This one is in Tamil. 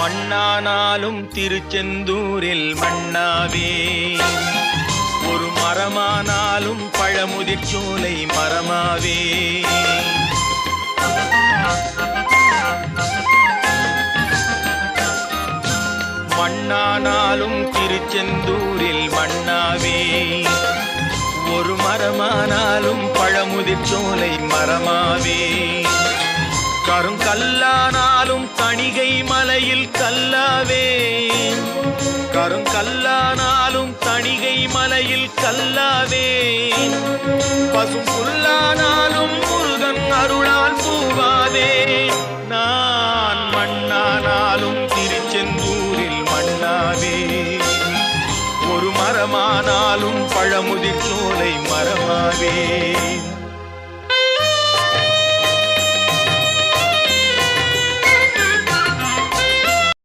மண்ணானாலும் திருச்செந்தூரில் மண்ணாவே, ஒரு மரமானாலும் பழமுதிர்ச்சோலை மரமாவே. மண்ணானாலும் திருச்செந்தூரில் மண்ணாவே, ஒரு மரமானாலும் பழமுதிர்ச்சோலை மரமாவே. கருங்கல்லானாலும் தணிகை மலையில் கல்லாவே, கருங்கல்லானாலும் தணிகை மலையில் கல்லாவே. பசும் புல்லானாலும் முருகன் அருளால் பூவாவே. நான் மண்ணானாலும் திருச்செந்தூரில் மண்ணாவே, ஒரு மரமானாலும் பழமுதிர்ச்சோலை மரமாவே.